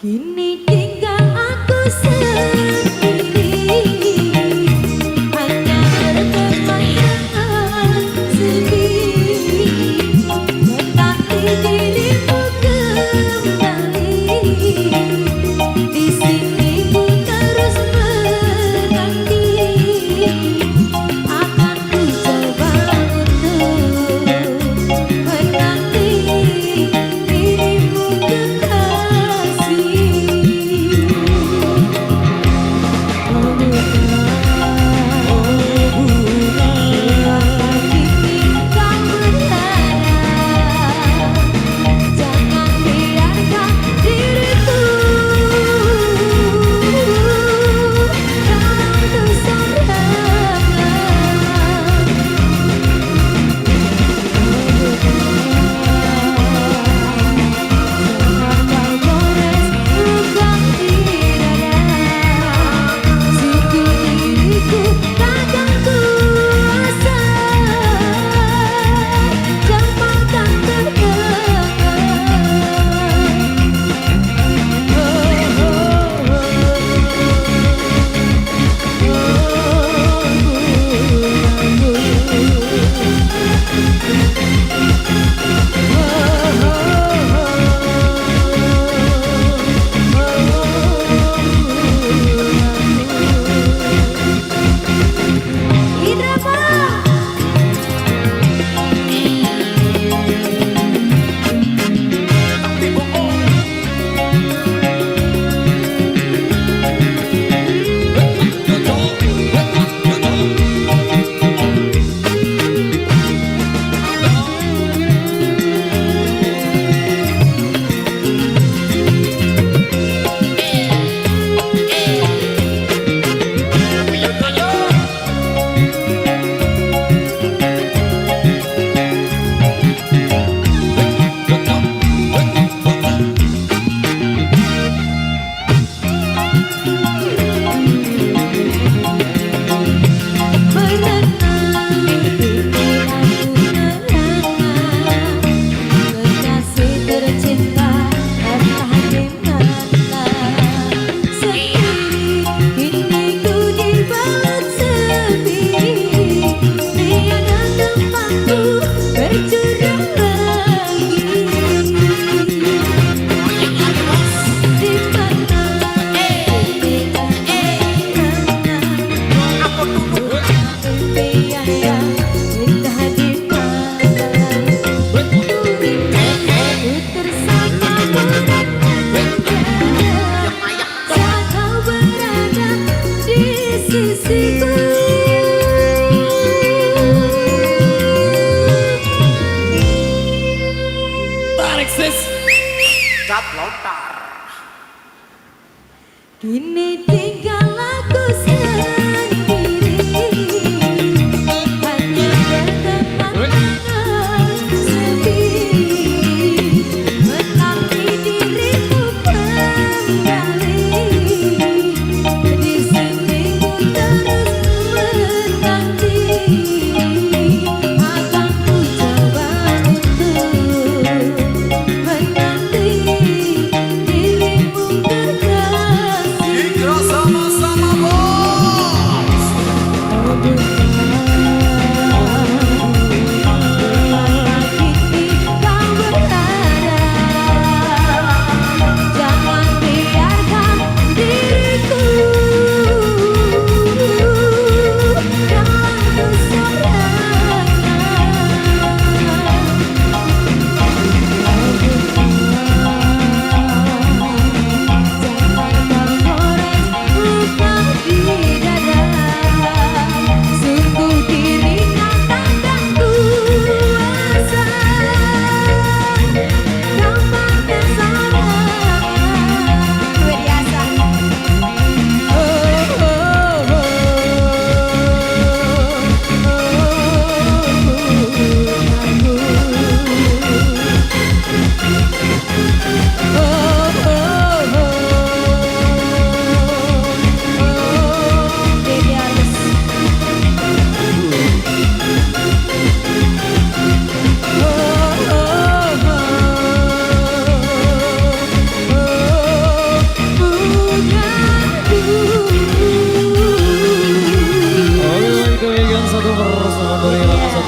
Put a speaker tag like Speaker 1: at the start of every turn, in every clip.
Speaker 1: Kini tinggal aku sendiri, hanya berkebayang sedih, menanti dirimu kembali. Di sini ku terus menanti, akan ku coba untuk menanti dirimu kekasih.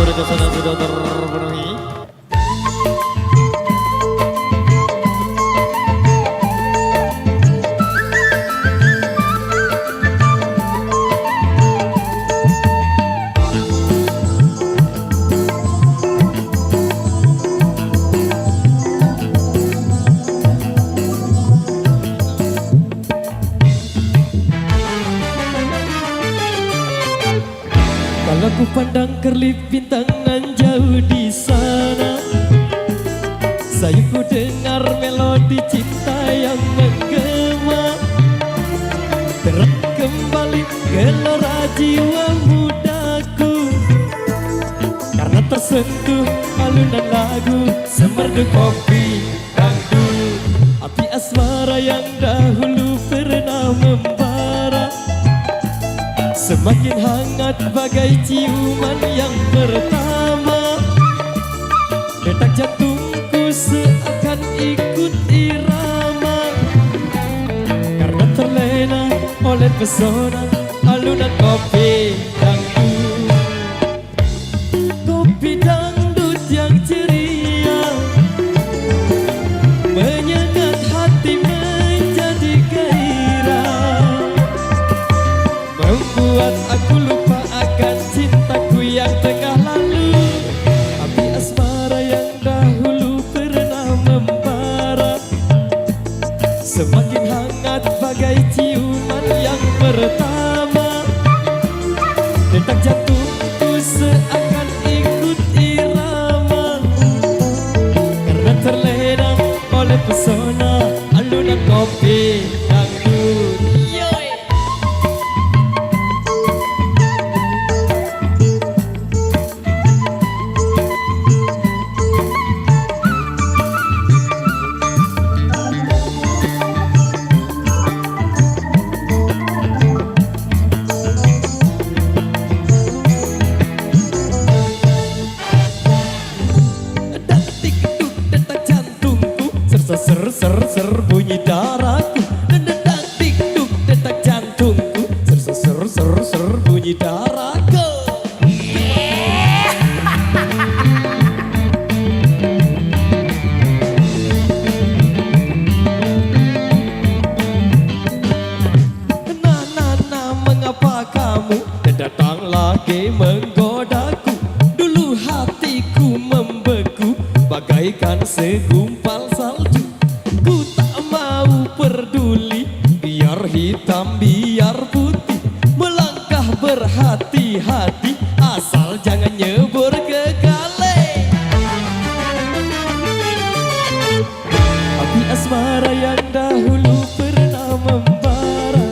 Speaker 2: satu requestan yang sudah terpenuhi. Kalau ku pandang kerlip bintang nan jauh di sana, saya ku dengar melodi cinta yang menggema. Terang kembali gelora jiwa mudaku, karena tersentuh alunan lagu semerdu kopi dangdut. Api asmara yang dahulu pernah membara semakin hangat bagai ciuman yang pertama. Detak jantungku seakan ikut irama, karena terlena oleh pesona alunan kopi dangdut. Kopi dangdut yang ceria menyengat hati menjadi gairah, membuat aku lupa akan cintaku yang tengah lalu. Api asmara yang dahulu pernah membara semakin hangat bagai ciuman yang pertama. Detak jantungku seakan ikut irama, karena terlena oleh pesona alunan kopi dangdut. Ser bunyi darahku, detak dikduk detak jantungku, ser bunyi darahku. Nah, mengapa kamu datang lagi menggodaku? Dulu hatiku membeku bagaikan segumpal salju. Ku tak mau peduli, biar hitam biar putih, melangkah berhati-hati, asal jangan nyebur ke kali. Api asmara yang dahulu pernah membara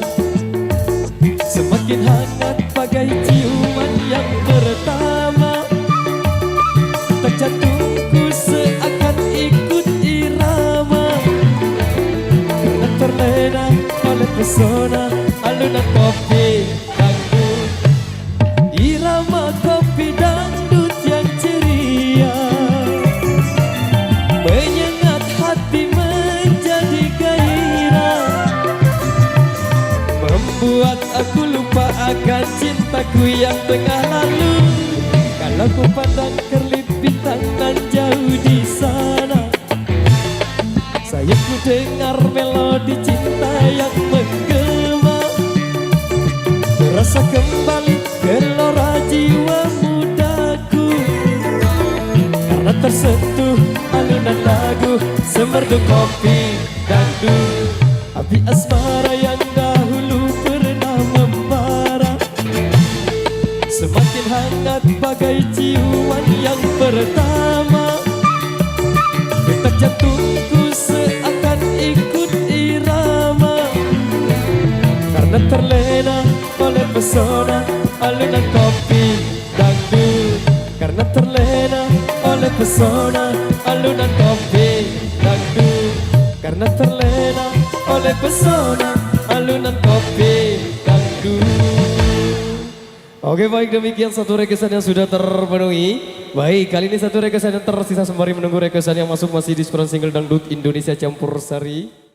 Speaker 2: semakin hangat bagai ciuman yang pertama. Tak jantungku seakan ikut irama, terlena oleh pesona alunan kopi dangdut. Irama kopi dangdut yang ceria menyengat hati menjadi gairah, membuat aku lupa akan cintaku yang tengah lalu. Kalau ku pandang kerlip bintang nan jauh di sana, saya ku dengar melodi cinta yang menggema. Terasa kembali gelora jiwa mudaku, karena tersentuh alunan lagu semerdu kopi dangdut. Api asmara yang dahulu pernah membara semakin hangat bagai ciuman yang pertama. Detak jantungku seakan ikut irama, karena terlena oleh pesona alunan kopi dangdut. Karena terlena oleh pesona alunan kopi dangdut. Karena terlena oleh pesona alunan kopi dangdut. Oke, baik, demikian satu requestan yang sudah terpenuhi. Baik, kali ini satu requestan yang tersisa sembari menunggu requestan yang masuk masih di single dangdut Indonesia Campur Sari.